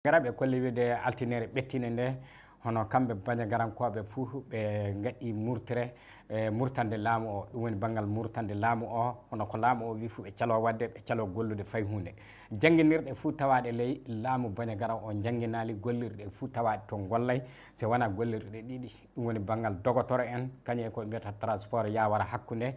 garaɓe kolli wiide altinere ɓettine nde hono kamɓe bañagarankoɓe fuu ɓe gaɗi murtire murtande laamu o ɗum woni banggal murtande laamu o hono ko laamu o wi fuu ɓe calo wadde ɓe calo gollude fay hunde jangguinirɗe fuu tawaɗe ley laamu bañagaran o jangguinali gollirɗe fuu tawaɗe to gollay so wona gollirɗe ɗiɗi ɗum woni banggal dogotoro en kañum e ko mbiyata transport yawara hakkude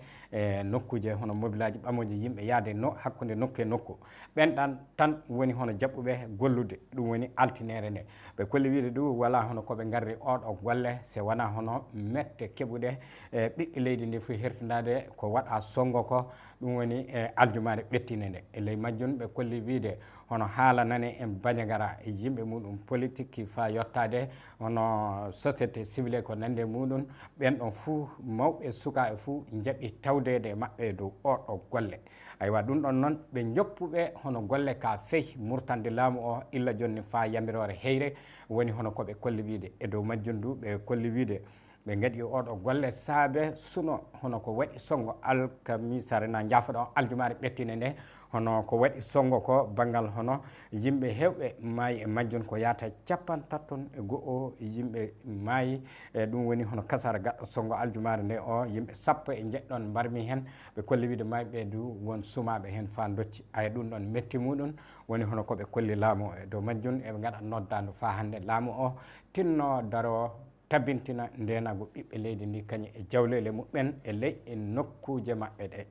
nokkuje hono mobile aji ɓamoji yimɓe yaade hakkude nokku e nokku ɓenɗan tan woni hono jaɓɓuɓe gollude ɗum woni altinere nde ɓe kolli wiide ɗum wala hono koɓe garri oɗo golle so wona hono mette keɓuɗe ɓiɓɓe leydi ndi fof hertindade ko waɗa songo ko ɗum woni aljumare ɓettine nde e ley majjum ɓe kolli wiide hono haala nane en bañagara yimɓe muɗum politique fa yettade hono société civile ko nande muɗum ɓen ɗon fuu mawɓe sukaɓe fuu jaɓi tawdede maɓɓe dow oɗo golle aywa ɗum ɗon noon ɓe joppuɓe hono golle ka feyi murtande laamu o illa jonni fa yamirore heyre woni hono koɓe kolli wiide e dow majjum du ɓe kolli wiide ɓe gaɗi oɗo golle saabe suno hono ko waɗi songo alkamisare na jaafoɗo aljumare ɓettine nde hono ko waɗi songo ko banggal hono yimɓe hewɓe maayi e majjum ko yata 31 yimɓe maayi e ɗum woni hono kasara gaɗɗo songo aljumare nde o yimɓe 10 e jeɗɗon mbarmi hen ɓe kolli wiide mayɓe du won sumaɓe hen fa docci aya ɗum ɗon metti muɗum woni hono koɓe kolli laamu o e dow majjum eɓe gaɗa noddadu fa hande laamu o tinno daro tabintina ndenago ɓiɓɓe leydi ndi kañum e jawlele muɓɓen e ley e nokkuje maɓɓe ɗe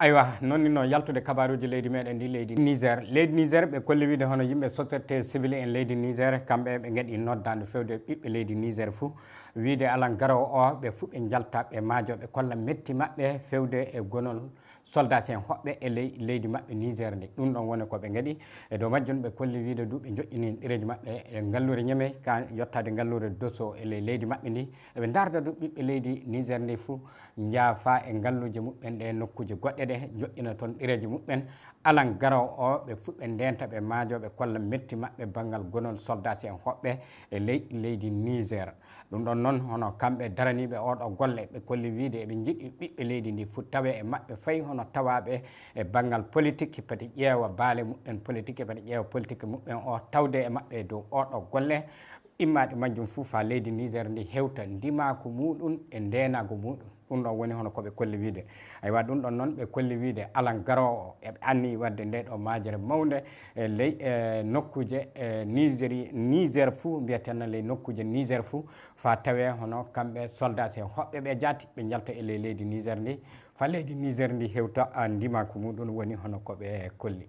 aywa noon ni noon yaltude kabaruji leydi meɗen ndi leydi Niger ɓe kolli wiide hono yimɓe société civile en leydi Niger kamɓe ɓe gaɗi noddadu fewde ɓiɓɓe leydi Niger fuu wiide alan garowo o ɓe fuu ɓe jalta ɓe maajoɓe kolla metti maɓɓe fewde e gonol soldat en hoɓɓe e leydi maɓɓe Niger ndi ɗum ɗon woni koɓe gaɗi e dow majjum ɓe kolli wiide du ɓe joƴƴini ɗereji maɓɓe e ngallure ñeme ka yettade ngallure dosso e leydi maɓɓe ndi eɓe darda du ɓiɓɓe leydi Niger ndi fuu jaafa e ngalluje muɓɓen ɗe nokkuje goɗɗe ɗe joƴƴina toon ɗereji muɓɓen alan garowo o ɓe fuɓɓe ndenta ɓe maajoɓe kolla metti maɓɓe banggal gonol soldat en hoɓɓe e leydi Niger ɗum ɗon noon hono kamɓe daraniɓe oɗo golle ɓe kolli wiide eɓe jiɗɗi ɓiɓɓe leydi ndi fu tawe e maɓɓe fayi hono tawaɓe e banggal politique pati ƴeewa baale muɓɓen politique pati ƴeewa politique muɓɓen o tawde e maɓɓe dow oɗo golle immade majjum fuu fa leydi Niger ndi hewta ndimaku muɗum e ndenago muɗum ɗum ɗon woni hono koɓe kolli wiide aywa ɗum ɗon noon ɓe kolli wiide alan garowo o eɓe anni wadde nde ɗo majere mawde e ley nokkuje Niger fuu mbiyaten ley nokkuje Niger fuu fa tawe hono kamɓe soldat en hoɓɓe ɓe jaati ɓe jalta e leydi Niger ndi fa leydi Niger ndi hewta ndimaku muɗum woni hono koɓe kolli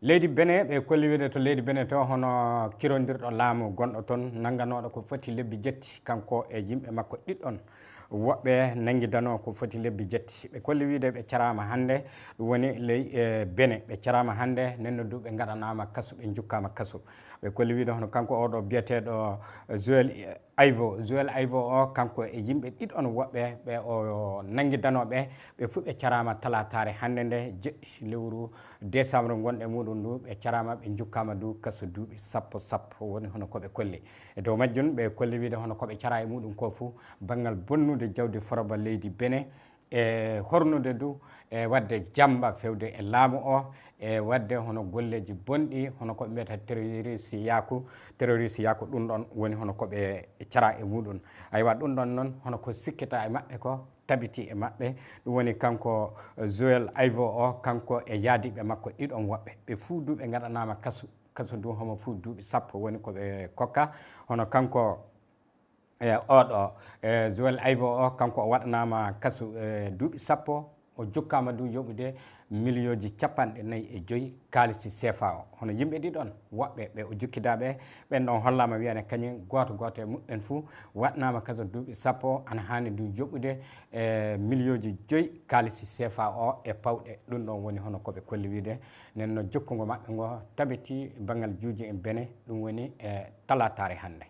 leydi Benin ɓe kolli wiide to leydi Benin to hono kirodirɗo laamu gonɗo toon nangganoɗo ko foti lebbi jetti kanko e yimɓe makko ɗiɗɗon woɓɓe nanguidano ko foti lebbi jetti ɓe kolli wiide ɓe carama hannde ɗum woni ley Benin ɓe carama hannde nenno du ɓe gaɗanama kaso ɓe jukkama kaso ɓe kolli wiide hono kanko oɗo biyeteɗo Joël Ayvo o kanko e yimɓe ɗiɗon woɓɓe ɓe o nanguidanoɓe ɓe fuu ɓe carama talatare hannde nde jeɗɗi lewru décembre gonɗe muɗum ndu ɓe carama ɓe jukkama du kaso duuɓi sappo woni hono koɓe kolli e dow majjum ɓe kolli wiide hono koɓe cara e muɗum ko fuu banggal bonnude jawdi foroba leydi Benin e hornude du e wadde jamba fewde e laamu o e wadde hono golleji bonɗi hono koɓe mbiyata terroriste yaku ɗum ɗon woni hono koɓe cara e muɗum aywa ɗum ɗon noon hono ko sikkita e maɓɓe ko tabiti e maɓɓe ɗum woni kanko Joël Ayvo o kanko e yaadiɓe makko ɗiɗon woɓɓe ɓe fuu du ɓe gaɗanama kaso du homo fuu duuɓi 10 woni koɓe kokka hono kanko oɗo Joël Ayvo o kanko o waɗanama kaso duuɓi 10 o jukkama du yoɓude million ji 45 kalisi CFA o hono yimɓe ɗiɗon woɓɓe ɓe o jukkidaɓe ɓen ɗon hollama wiyane kañum goto e muɓɓen fuu waɗnama kaso duuɓi 10 ana hani du yoɓude million ji 5 kalisi CFA o e pawɗe ɗum ɗon woni hono koɓe kolli wiide nenno jokkugo maɓɓe ngo tabiti banggal juuji en Benin ɗum woni talatare hannde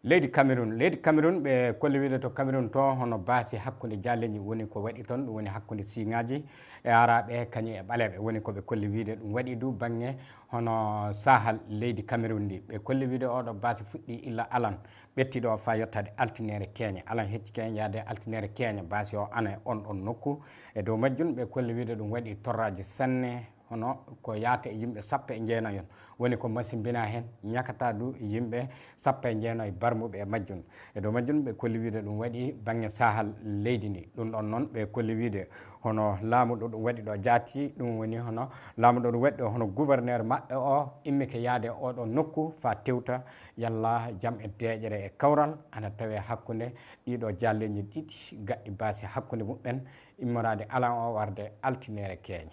leydi Cameroun ɓe kolli wiide to Cameroun to hono baasi hakkunde jalleji woni ko waɗi toon ɗum woni hakkunde siŋaji e araɓe kañum e ɓaleɓe woni koɓe kolli wiide ɗum waɗi du bangge hono sahal leydi Cameroun ndi ɓe kolli wiide oɗo baasi fuɗɗi illa alan ɓettiɗo fa yettade altinere keeña alan hecci keeña yaade altinere keeña baasi o ana on ɗon nokku e dow majjum ɓe kolli wiide ɗum waɗi torraji sanne hono ko yaata e yimɓe sappo e jeenayon woni ko masimbina hen ñakata du yimɓe sappo e jeeno e barmuɓe e majjum e dow majjum ɓe kolli wiide ɗum waɗi bangge sahal leydi ndi ɗum ɗon noon ɓe kolli wiide hono laamu ɗo ɗum waɗi ɗo jaati ɗum woni hono laamu ɗo ɗum waɗi ɗo hono gouverneur maɓɓe o immike yaade oɗo nokku fa tewta yalla jaam e deƴere e kawral ana tawe hakkunde ɗiɗo jalleji ɗiɗi gaɗɗi baasi hakkunde muɓɓen immorade alan o warde altinere keeña.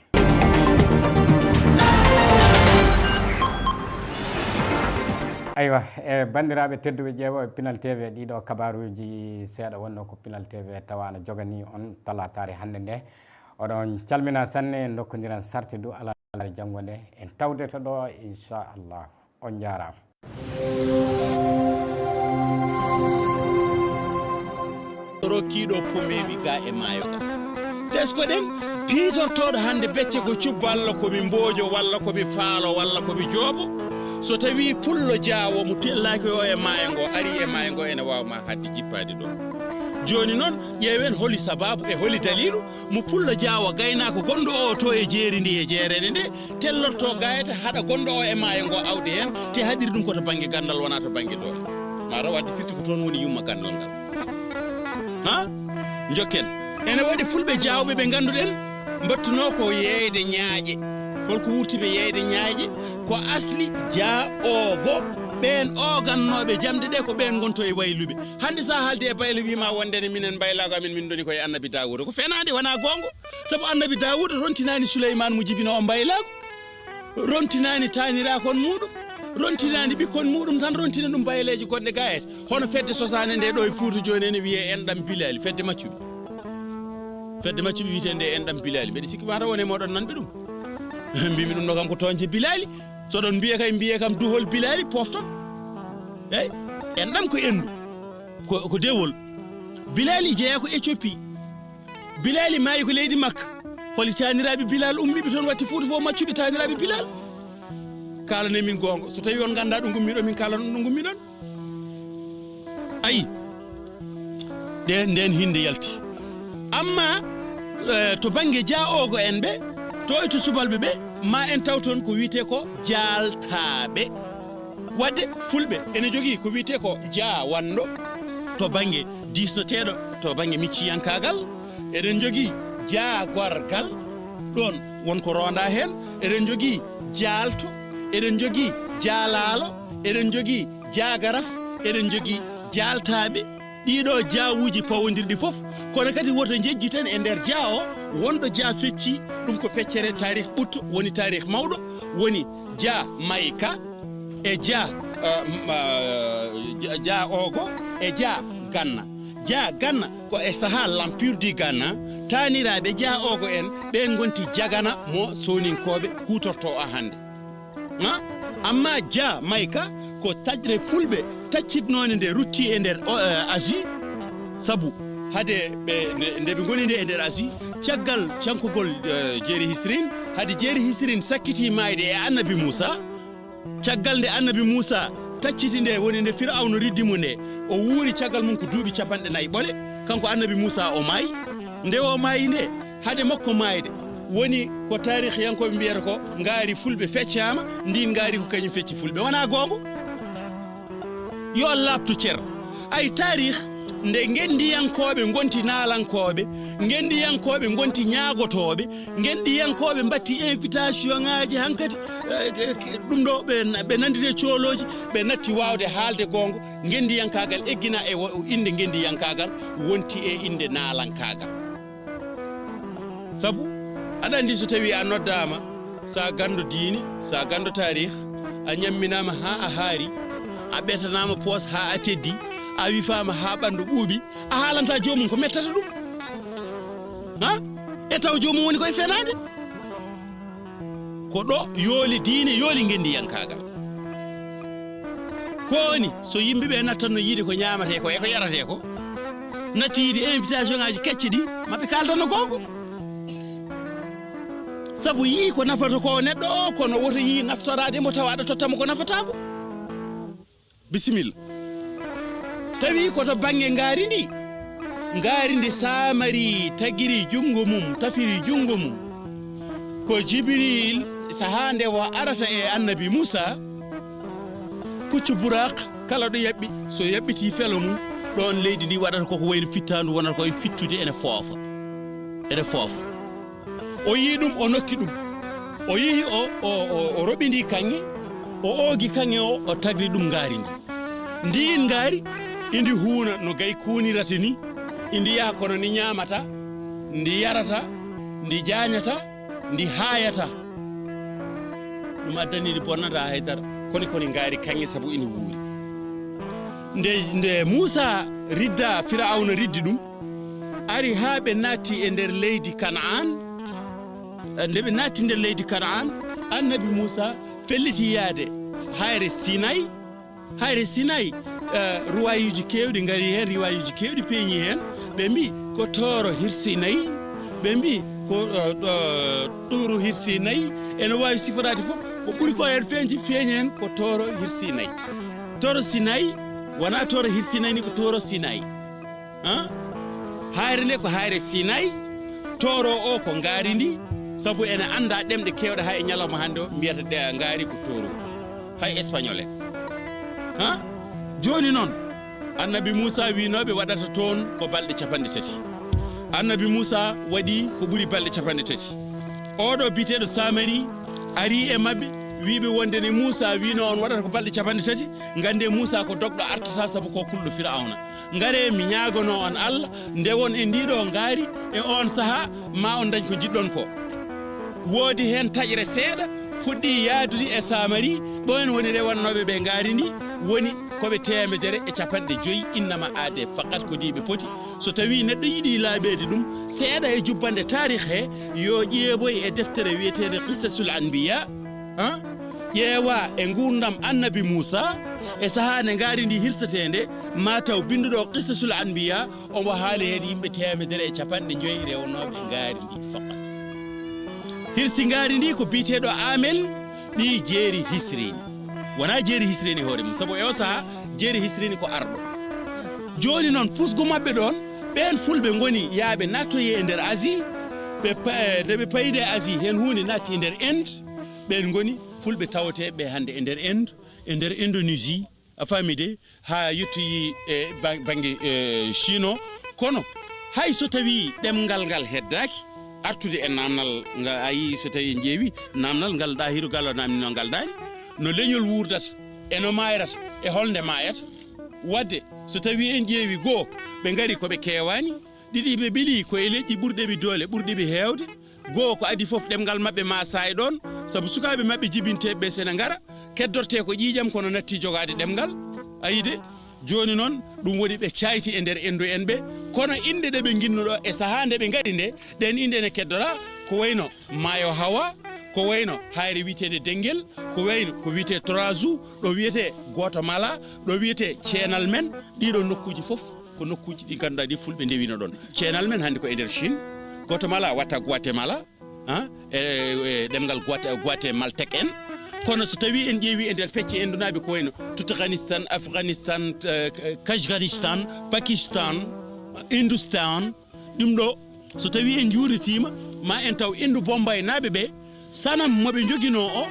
aywa e bandiraɓe tedduɓe ƴeewo e Pinal TV ɗiɗo kabaruji seeɗa wonno ko Pinal TV tawa ne jogani on talatare hannde nde oɗon calmina sanne en dokkodiran sarti du ala janggo nde en tawdeta ɗo inchallah on jarama. rokkiɗo pomemi ga e maayo ga tesko ɗen piitortoɗo hande becce ko cubbo Allah komi mboojo walla komi faalo walla komi jooɓo so tawi pullo jaawo mo tellaki o e maayo ngo ari e maayo ngo ene wawma hadde jippade ɗo joni noon ƴeewen holi sababu e holi dalilu mo pullo jaawo gaynako gonɗo o to e jeeri ndi e jeerede nde tellorto gayata haɗa gonɗo o e maayo ngo awde hen te haɗiri ɗum koto banggue gandal wona to banggue doole mara wadde firti ko toon woni yumma gandal ngal ha jokken ene waɗi fulɓe jawɓe ɓe ganduɗen mbattuno ko yeyde ñaaƴe holko wurtiɓe yeyde ñaaƴe ko asli jaa oogo ɓen ogannoɓe jamde ɗe ko ɓen gonto e wayluɓe hande sa haalde e baylo wima wondene minen baylago amin min doni koye annabi Dawuda ko fenade wona gongo saabu annabi Dawuda rontinani Souleymane mo jibino o baylago rontinani tanirakon muɗum rontinani ɓikkon muɗum tan rontina ɗum bayleji goɗɗe gayete hono fedde sosane nde ɗo e Fouta joni ene wiye enɗam Bilali fedde maccuɓe witende enɗam Bilali mbeɗa sikki mata wone moɗon nanɓe ɗum mbimi ɗum ɗo kam ko toñje Bilali soɗon mbiye kam duhol Bilali pofton eyyi enɗam ko endu ko dewol Bilali jeeya ko Éthiopie Bilali maayi ko leydi Makka holi taniraɓe Bilal ummiɓe toon watti Fouta fof maccuɓe taniraɓe Bilal kalane min gonga so tawi on ganda ɗum gummiɗo min kalano ɗum gummiɗon ayi nden hinde yalti amma to banggue jaa ogo en ɓe to e to subalɓe ɓe ma en taw toon ko wiyete ko jaltaɓe wadde fulɓe ene jogui ko wiyete ko jaa wando to banggue disnoteɗo to banggue micciyankagal eɗen jogui jaa gorgal ɗon wonko ronda hen eɗen jogui jaalto eɗen jogui jaalaalo eɗen jogui jaagaraf eɗen jogui jaltaɓe ɗiɗo jaawuji pawodirɗi foof kono kadi woto jejji tan e nder jaa o wonɗo jaa fecci ɗum ko feccere tarih ɓutto woni tarih mawɗo woni jaa mayka e jaa ogo e jaa ganna ko e saaha l'empire du Ghana taniraɓe jaa ogo en ɓen gonti jagana mo soninkoɓe kutorto o hande amma jaa mayka ko taƴre fulɓe taccitnone nde rutti e nder Asie sabu hade nde ɓe goni nde e nder Asie caggal cankugol jeeri hisrin hade jeeri hisrin sakkiti mayde e annabi Moussa caggal nde annabi Moussa tacciti nde woni nde Firawna riddimo nde o wuuri caggal mum ko duuɓi 4 ɓole kanko annabi Moussa o maayi nde o maayi nde hade makko maayde woni ko tarikh yankoɓe mbiyata ko ngaari fulɓe feccama ndin ngaari ko kañum fecci fulɓe wona gongo yo laptu cer ay tarikh nde gendiyankoɓe gonti naalankoɓe gendiyankoɓe gonti ñaagotoɓe gendiyankoɓe mbatti invitation ngaji hankkadi ɗum ɗo ɓe nandite cooloji ɓe natti wawde haalde gongo gendiyankagal eggina e inde gendiyankagal wonti e inde naalankagal sabu aɗa andi so tawi a noddama sa gando diine sa gando tarikh a ñamminama ha a haari a ɓetanama poos ha a teddi a wifama ha ɓandu ɓuuɓi a haalanta jomum ko mettata ɗum e taw jomum woni koye fenade ko ɗo yooli diine yooli gendiyankagal koni so yimɓe ɓe nattanno yiide ko ñamate ko e ko yarate ko natti yiide invitation ngaji kecce ɗi maɓe kaldanno gongo sabu yii ko nafata ko neɗɗo o kono woto yii naftorade mo tawa aɗa tottamo ko nafatamo bisimilla tawi koto banggue ngaari ndi samari tagiri jungo mum tafiri jungo mum ko jibril saha nde wo arata e annabi Moussa puccu burak kala ɗo yaɓɓi so yaɓɓiti felo mum ɗon leydi ndi waɗata koko wayno fittandu wonata koye fittude ene foofa o yii ɗum o nokki ɗum o yeehi o roɓindi kanŋe o oogi kanŋe o tagri ɗum ngaari ndi ngaari indi huuna no gay kuunirata ni indi yaha kono ni ñaamata ndi yarata ndi jaañata ndi haayata ɗum addani ndi bonnata haydara koni ngaari kanŋe sabu ina wuuri nde Moussa ridda Firawna riddi ɗum ari haa ɓe naatti e nder leydi Kanaan nde ɓe naatti nder leydi Kanaan annabi Moussa felliti yaade hayre Sinay ruwayuji kewɗi ngari hen riwayuji kewɗi peeñi hen ɓe mbi ko tooro hirsinayi ɓe mbi ko ɗuru hirsinayi ene wawi siforade fof ko ɓuri ko hen feeñi hen ko tooro hirsinayi tooro Sinayi wona tooro hirsinayi ni ko tooro Sinayi hayre nde ko hayre Sinayi tooro o ko ngaari ndi sabu ene anda ɗemɗe kewɗe hay e ñalawma hannde o mbiyata ɗe ngaari ko tooro hay espagnol en joni noon annabi Moussa winoɓe waɗata toon ko balɗe 3 annabi Moussa waɗi ko ɓuri balɗe 3 oɗo biteɗo Samari ari e mabɓe wiɓe wonde ne Moussa wino on waɗata ko balɗe 3 gande Moussa ko dogɗo artata sabu ko kulɗo Firawna ngare mi ñagono on Allah nde won e ndiɗo ngaari e on saaha ma on dañ ko jiɗɗon ko woodi hen taƴre seeɗa fuɗɗi yaadude e Samari ɓon woni rewannoɓe ɓe ngaari ndi woni koɓe 150 innama aade fakat ko diɓe poti so tawi neɗɗo yiɗi laaɓede ɗum seeɗa e jubbande tarikh he yo ƴeeɓoy e deftere wiyetede qissasul anbiya ƴeewa e gurdam annabi Moussa e saaha nde ngaari ndi hirsatede mataw binduɗo qissasul anbiya omo haali hen yimɓe 150 rewnoɓe ngaari ndi fakat hirsi ngaari ndi ko biteɗo Amel ɗi jeeri hisrini wona jeeri hisrini hoore mum sabu e o saaha jeeri hisrini ko arɗo joni noon pusgo mabɓe ɗon ɓen fulɓe goni yaaɓe nattoye e nder Asie nde ɓe payide e Asie hen hunde natti e nder Inde ɓen goni fulɓe tawateɓe hande e nder Inde e nder Indonésie a faami de ha yettoyi e banggue Chine kono hay so tawi ɗemgal ngal heddaki artude e namdal ngal ayi so tawi ƴeewi namdal ngal ɗahiru gallo namdino ngal daari no leñol wurdata eno mayrata e holnde mayata wadde so tawi en ƴeewi goho ɓe ngari koɓe kewani ɗiɗi ɓe ɓiili koye leƴƴi ɓurɗeɓe doole ɓurɗeɓe heewde goho ko adi foof ɗemgal mabɓe ma sayi ɗon saabu sukaɓe mabɓe jibinteɓe sene ngara keddorte ko ƴiƴam kono natti jogade ɗemgal ayide joni noon ɗum woni ɓe cayti e nder endu en ɓe kono inde ɗe ɓe ginnuɗo e saaha nde ɓe ngari nde ɗen inde ne keddora ko wayno maayo Hawa ko wayno hayre wiyetede Denguel ko wayno ko wiyete Trazou ɗo wiyete Goto Mala ɗo wiyete Chainal men ɗiɗo nokkuji foof ko nokkuji ɗi ganduɗa ɗi fulɓe ndewino ɗon Chainal men hande ko e nder Chine Goto Mala watta Guatemala e ɗemgal Guatemaltèque en kono so tawi en ƴeewi e nder pecce endunaɓe ko wayno Afghanistan Afghanistan Kajgaristan Pakistan Hindustan ɗum ɗo so tawi en juritima ma en taw indu Bombay naɓe ɓe sanam moɓe joguino o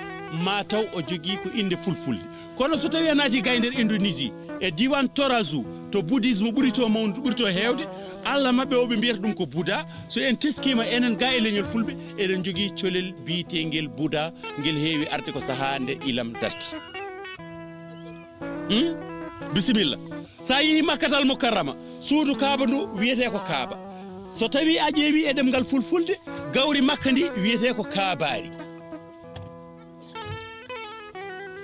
ma taw o jogui ko inde fulfulde kono so tawi a naati ga e nder Indonésie e diwan Torazu to bouddhisme ɓurito mawdu ɓurito hewde Allah mabɓe o ɓe mbiyata ɗum ko Bouddha so en teskima enen ga e leñol fulɓe eɗen jogui colel biyetengel Bouddha ngel heewi arde ko saaha nde ilam darti bisimilla sa yeehi Makkatal Mukarrama suudu Kaaba ndu wiyete ko Kaaba so tawi a ƴeewi e ɗemgal fulfulde gawri Makka ndi wiyete ko Kaabari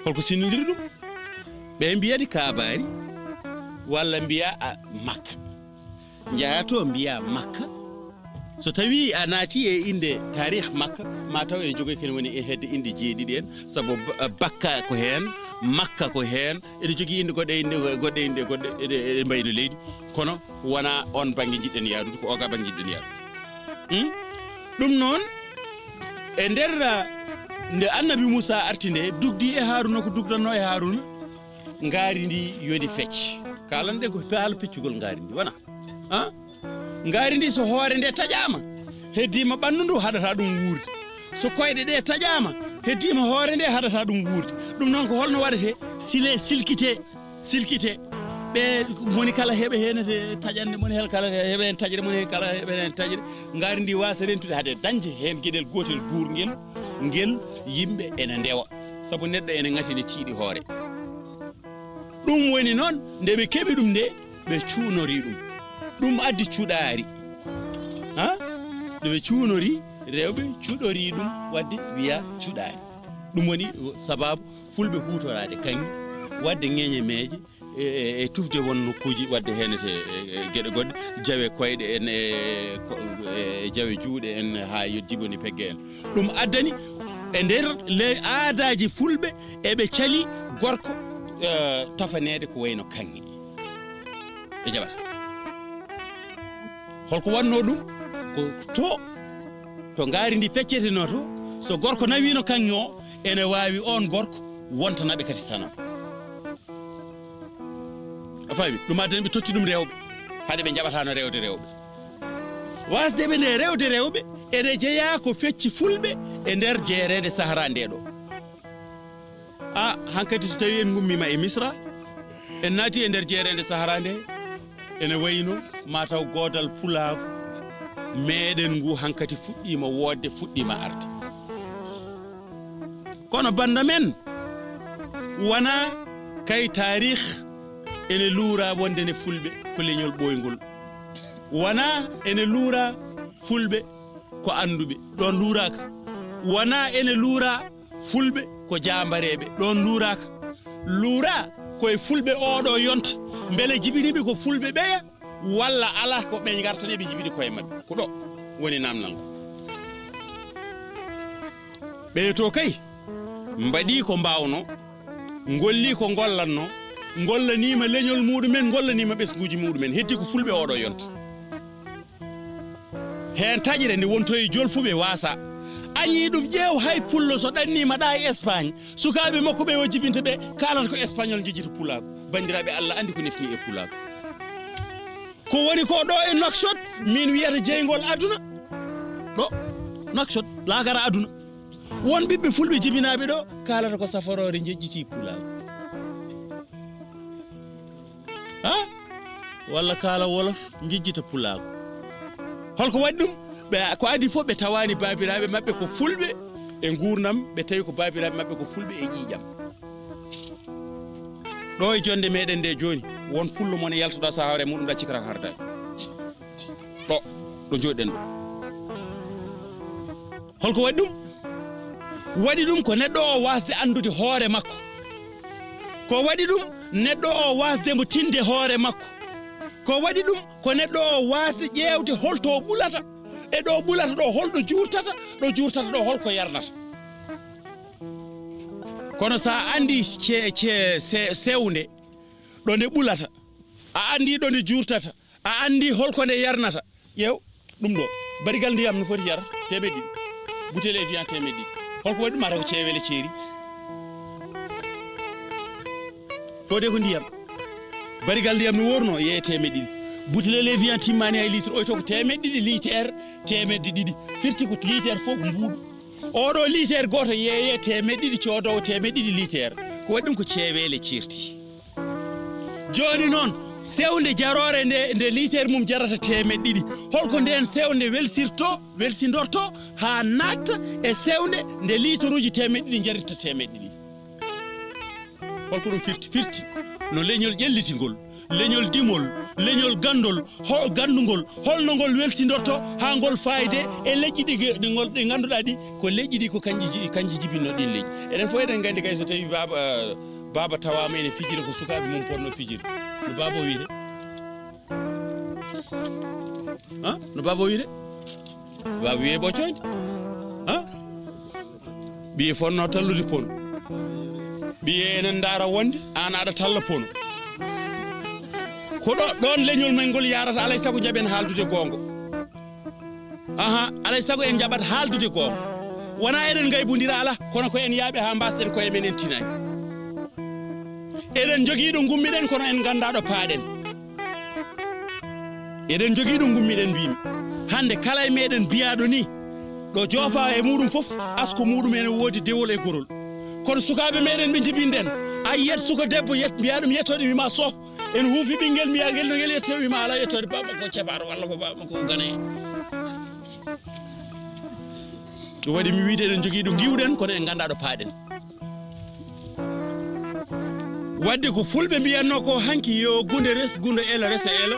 holko sinnodiri ɗum ɓe mbiyani Kaabari walla mbiya Makka jaha to mbiya Makka so tawi a naati e inde tarikh Makka ma taw ene jogoy ken woni e hedde inde jeeɗiɗi en sabu Bakka ko hen makka ko heen ene jogii inde goɗɗe e mbayno leydi kono wona on baŋnge jiɗɗen yaarude ko oga baŋnge jiɗɗen yaarude ɗum noon e nder nde annabi Moussa arti nde dugdi e Haruna ko dugdanno e Haruna ngaari ndi yoni fecce kalan ɗe ko haala peccugol ngaari ndi wona ngaari ndi so hoore nde taƴama heddima ɓanndu ndu haɗata ɗum wuurde so koyɗe ɗe taƴama heddima hoore nde haɗata ɗum wuurde ɗum noon ko holno waɗete sile silkite ɓe moni kala heɓe hen taƴande moni hel kala heɓe hen taƴre moni kala heɓe hen taƴre ngaari ndi wasa rentude haade dañde hen gueɗel gotel guurngel ngel yimɓe ene ndewa saabu neɗɗo ene ŋatine tiiɗi hoore ɗum woni noon nde ɓe keeɓi ɗum nde ɓe cuunori ɗum addi cuɗaari nde ɓe cuunori rewɓe cuɗori ɗum wadde wiya cuɗaari ɗum woni sababu fulɓe hutorade kaŋŋi wadde ŋeñe meeje e tufde won nokkuji wadde hen gueɗe goɗɗe jawe koyɗe en e jawe juuɗe en ha yoddiɓoni pegge en ɗum addani e nder aadaaji fulɓe eɓe cali gorko tafanede ko wayno kaŋŋi e jaɓata holko wanno ɗum ko to ngaari ndi fecceteno to so gorko nawino kaŋŋi o ene wawi on gorko wontanaɓe kadi sanam a faami ɗum addani ɓe totti ɗum rewɓe haade ɓe jaɓatano rewde rewɓe wasdeɓe nde rewde rewɓe ene jeeya ko fecci fulɓe e nder jeerede sahara nde ɗo hankkadi so tawi en gummima e misra en naati e nder jeerede sahara nde ene wayno mataw godal pulaago meɗen ngu hankkadi fuɗɗima wodde fuɗɗima arde kono banda men wona kay tarikh ene luura wondene fulɓe ko leñol ɓoyngol wona ene luura fulɓe ko anduɓe ɗon luuraka wona ene luura fulɓe ko jambareɓe ɗon luuraka luura koye fulɓe oɗo yonta beele jibiniɓe ko fulɓe ɓeya walla ala ko ɓe gartaneɓe jibiɗi koye mabɓe ko ɗo woni namdal ngo ɓeeto kay mbaɗi ko mbawno golli ko gollanno gollanima leñol muɗumen gollanima ɓesguji muɗumen heddi ko fulɓe oɗo yonta hen taƴre nde wontoye jolfuɓe wasa añi ɗum ƴeew hay pullo so ɗannima ɗa e Espagne sukaɓe makko ɓe o jibinta ɓe kalata ko espagnol jejjita pulaako bandiraɓe Allah andi ko nefni e pulaako ko woni ko ɗo e Nouakchott min wiyata jeygol aduna ɗo Nouakchott laagara aduna won ɓiɓɓe fulɓe jibinaɓe ɗo kalata ko safarore jejjiti pulaako walla kala wolof jejjita pulaako holko waɗi ɗum ɓe ko adi fof ɓe tawani babiraɓe mabɓe ko fulɓe e gurnam ɓe tawi ko babiraɓe mabɓe ko fulɓe e ƴiƴam ɗo e jonde meɗen nde joni won pullo mon yaltoɗa sa hawre muɗum ɗa cikkata ko hardani ɗo joɗɗen ɗo holko waɗi ɗum waɗi ɗum ko neɗɗo o wasde andude hoore makko ko waɗi ɗum neɗɗo o wasde mo tinde hoore makko ko waɗi ɗum ko neɗɗo o wasde ƴewde holto ɓulata e ɗo ɓulata ɗo holɗo jurtata ɗo holko yarnata kono sa andi sewnde ɗo nde ɓulata a andi ɗo nde jurtata a andi holko nde yarnata ƴeew ɗum ɗo barigal ndiyam no foti yara temeɗɗe ɗiɗi bouteille Evian temeɗɗe ɗiɗi holko waɗi ɗum mata ko ceewele ceeri fode ko ndiyam barigal ndiyam no worno yeye temeɗɗe ɗiɗi bouteille Evian timmani hay litre oy to ko temeɗɗe ɗiɗi litre temeɗɗe ɗiɗi firti ko litre fof ko mbuuɗu oɗo litre goto yeeye temeɗɗe ɗiɗi codowo temeɗɗe ɗiɗi litre ko waɗi ɗum ko ceewele cirti joni noon sewnde jarore nde litere mum jarata temeɗɗe ɗiɗi holko nden sewnde welsindorto ha natta e sewnde nde litre uji temeɗɗe ɗiɗi jarirta temeɗɗe ɗiɗi holko ɗum firti no leñol ƴellitingol leñol dimol leñol gandugol holno ngol weltindorto ha ngol fayde e leƴƴi ɗi ganduɗa ɗi ko leƴƴi ɗi ko kanji jibinno ɗin leƴƴi eɗen fof eɗen gandi kay so tawi baba tawama ene fijira ko sukaɓe mum ponno fijirde no baba o wiide no baba o wiide baba wiye ɓoccoyde ɓiye fonno tallude pon ɓiye enen ndaara wonde an aɗa talla pono ko ɗon leñol men ngol yarata alay sago jaɓen haaldude goongo alay sago en jaɓat haaldude goongo wona eɗen gaybodira ala kono ko en yaaɓe ha mbasɗen koye men en tinani eɗen jogiiɗo gummiɗen kono en gandaɗo paaɗen eɗen jogiiɗo gummiɗen mbimi hande kala e meɗen biyaɗo ni ɗo joofa e muɗum fof asko muɗum ene woodi dewol e gorol kono sukaɓe meɗen ɓe jibinden a yiyat suka debbo mbiya ɗum yettode wima so en huufi ɓinguel mbiya ngel no ngel yettode wima ala yettode baba ko ceɓaro walla ko baba ko gane ɗum waɗi mi wiide eɗen jogui ɗo giwɗen kono en gandaɗo paaɗen wadde ko fulɓe mbiyanno ko hanki yo gunde res gunde ela resa ela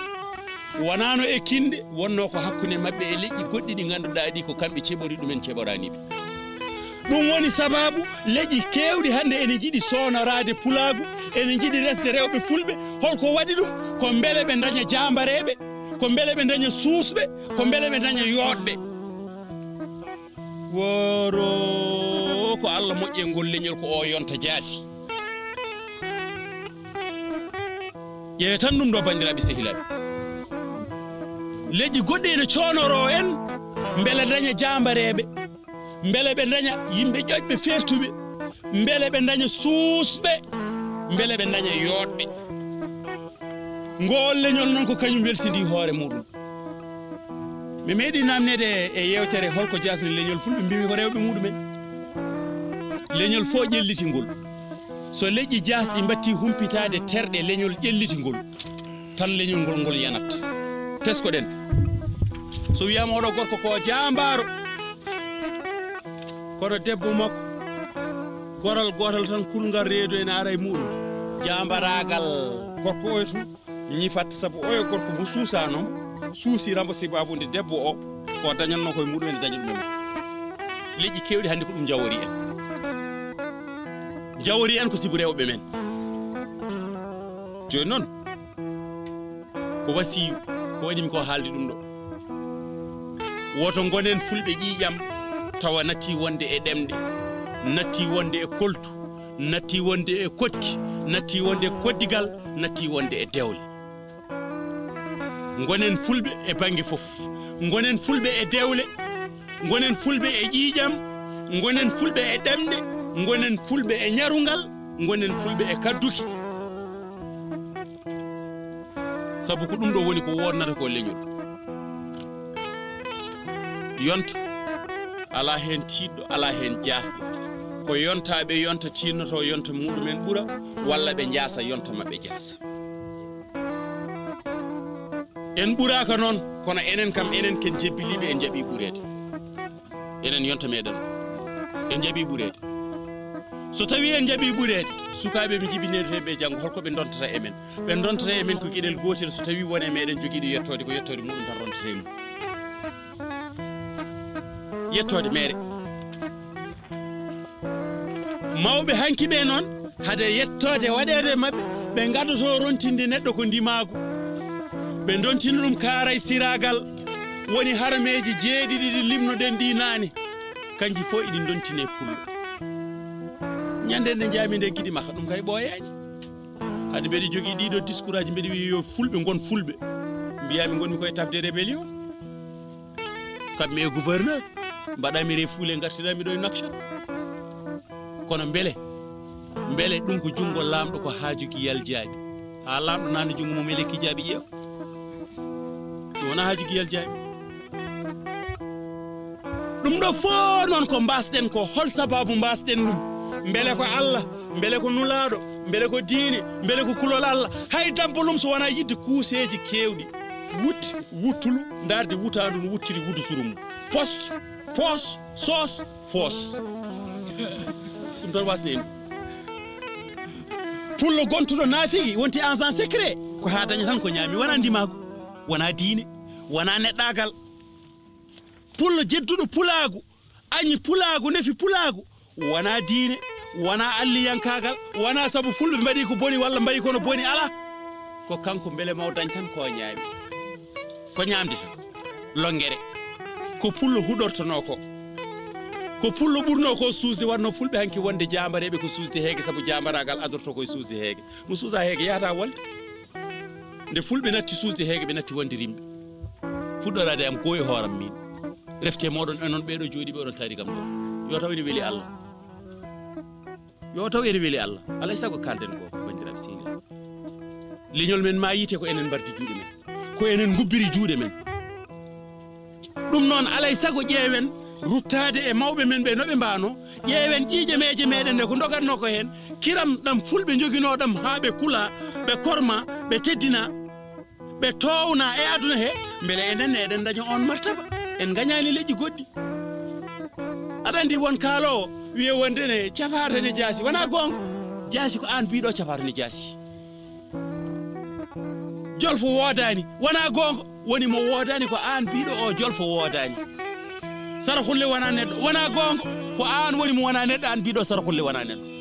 wonano e kinde wonno ko hakkude mabɓe e leƴƴi goɗɗi ɗi ganduɗa ɗi ko kamɓe ceɓori ɗumen ceɓoraniɓe ɗum woni sababu leƴƴi kewɗi hande ene jiiɗi sonorade pulagu ene jiiɗi resde rewɓe fulɓe holko waɗi ɗum ko beele ɓe daña jambareɓe ko beele ɓe daña suusɓe ko beele ɓe daña yoɗɓe woro ko Allah moƴƴe ngol leñol ko o yonta jaasi ƴeewe tan ɗum ɗo bandiraɓe sehilaɓe leƴƴi goɗɗi ene conoro en beele daña jambareɓe beele ɓe daña yimɓe ƴoƴɓe fertuɓe beele ɓe daña suusɓe beele ɓe daña yoɗɓe ngol leñol noon ko kañum welsidi hoore muɗum mi meeɗi namnede e yewtere holko jasni leñol fulɓe mbimi ko rewɓe muɗumen leñol fo ƴellitingol so leƴƴi jasɗi batti humpitade terɗe leñol ƴellitingol tan leñol ngol ngol yanat teskoɗen so wiyama oɗo gorko ko jambaro kono debbo makko goral gotal tan kulgal reedu ene ara e muɗum jambaragal gorko oyo to ñifat saabu oyo gorko mo suusano suusiramo sibabude debbo o ko dañatno koye muɗum ene daña ɗumen leƴƴi kewɗi hannde ko ɗum jawori en ko sibu rewɓe men joni noon ko wasiyu ko waɗimi ko haalde ɗum ɗo woto gonen fulɓe ƴiƴam tawa natti wonde e ɗemɗe natti wonde e koltu natti wonde e kotki natti wonde e koddigal natti wonde e dewle gonen fulɓe e banggue fof gonen fulɓe e dewle gonen fulɓe e ƴiƴam gonen fulɓe e ɗemɗe gonen fulɓe e ñarugal gonen fulɓe e kadduki sabu ko ɗum ɗo woni ko wonnata ko leñol yonta ala hen tiɗɗo ala hen jasɗo ko yontaɓe yonta tinnoto yonta muɗumen ɓuura walla ɓe jaasa yonta mabɓe jaasa en ɓuuraka noon kono enen kam enen ken jebbiliɓe en jaaɓi ɓuurede enen yonta meɗen en jaaɓi ɓuurede so tawi en jaaɓi ɓuurede sukaɓe mi jibineteɓe janggo holko ɓe dontata emen ɓe dontata emen ko gueɗel gotel so tawi wone meɗen joguiɗo yettode ko yettode muɗum tan rontete mum yettode mere mawɓe hanki ɓe noon hade yettode waɗede mabɓe ɓe gaddoto rontinde neɗɗo ko ndimago ɓe dontino ɗum kaaray siragal woni harameji jeeɗiɗi ɗi limnoɗen ɗi naane kanji fof iɗi dontine pullo ñande nde jaami nde guiɗi makka ɗum kay ɓooyaani hade mbeɗi jogii ɗiɗo discours aji mbeɗi wi yo fulɓe gon fulɓe mbiyami gonmi koye tafde rébellion kamɓe e gouverneur mbaɗami refuule gartiraami ɗo e Nouakchott kono beele ɗum ko junngo laamɗo ko haajuki yaljaaɓi haa laamɗo naane junngo mum ele kijaaɓi ƴeew ɗum wona haajuki yaljaaɓi ɗum ɗo fof noon ko mbasɗen ko hol sababu mbasɗen ɗum beele ko Allah beele ko nulaaɗo beele ko diine beele ko kulol Allah hay dampolum so wona yidde kuuseji kewɗi wutti wuttulu darde wutandu no wuttiri wudu surum poste pos sos fos ɗum ɗon wasde en pullo gontuɗo naafigi wonti agent secret ko ha daña tan ko ñaami wona ndimago wona diine wona neɗɗagal pullo jedduɗo pulaagu añi pulaagu nefi pulaagu wona diine wona alliyankagal wona sabu fulɓe mbaɗi ko boni walla mbayi kono boni ala ko kanko beele maw dañ tan ko ñaami ko ñamde tan longere ko pullo huɗortono ko ko pullo ɓurno ko suusde wanno fulɓe hanki wonde jambareɓe ko suusde heege saabu jambaragal adorto koye suusde heege mo suusa heege yahata wolde nde fulɓe natti suusde heege ɓe natti wonde rimɓe fuɗɗorade am ko e hooram min refte moɗon enon ɓeɗo jooɗi ɓe oɗon taari kam ɗo yo taw ene weeli Allah yo taw ene weeli Allah alay sago kalden ko bandiraɓe sehli leñol men ma yite ko enen mbardi juuɗe men ko enen gubbiri juuɗe men ɗum noon alay sago ƴeewen ruttade e mawɓe men ɓe noɓe mbano ƴeewen ƴiiƴe meeje meɗen nde ko dogatno ko hen kiram ɗam fulɓe joguinoɗam ha ɓe kula ɓe korma ɓe teddina ɓe towna e aduna he beele enen eɗen daña on martaba en gañani leƴƴi goɗɗi aɗa andi won kaalowo wiye wonde ne cafata ne jaasi wona gonga jaasi ko an mbiɗo cafata ne jaasi jolfo woodani wona gonga woni mo woodani ko an mbiɗo o jolfo woodani sara hulle wona neɗɗo wona gonga ko an woni mo wona neɗɗo an mbiɗo sara hulle wona neɗɗo